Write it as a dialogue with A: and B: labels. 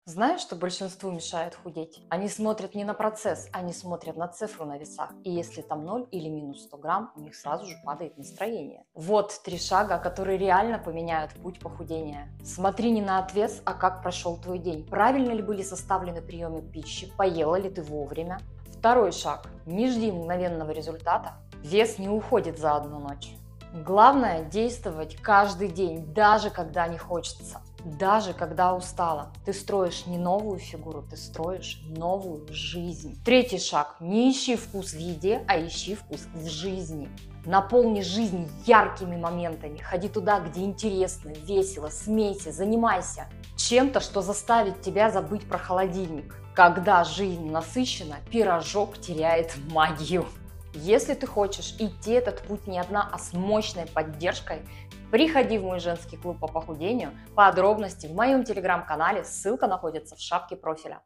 A: Знаешь, что большинству мешает худеть? Они смотрят не на процесс, они смотрят на цифру на весах. И если там 0 или минус 100 грамм, у них сразу же падает настроение. Вот 3 шага, которые реально поменяют путь похудения. Смотри не на отвес, а как прошел твой день. Правильно ли были составлены приемы пищи, поела ли ты вовремя. Второй шаг. Не жди мгновенного результата. Вес не уходит за одну ночь. Главное действовать каждый день, даже когда не хочется. Даже когда устала. Ты строишь не новую фигуру, ты строишь новую жизнь. Третий шаг. Не ищи вкус в еде, а ищи вкус в жизни. Наполни жизнь яркими моментами. Ходи туда, где интересно, весело, смейся, занимайся чем-то, что заставит тебя забыть про холодильник. Когда жизнь насыщена, пирожок теряет магию. Если ты хочешь идти этот путь не одна, а с мощной поддержкой, приходи в мой женский клуб по похудению. Подробности в моем телеграм-канале, ссылка находится в шапке профиля.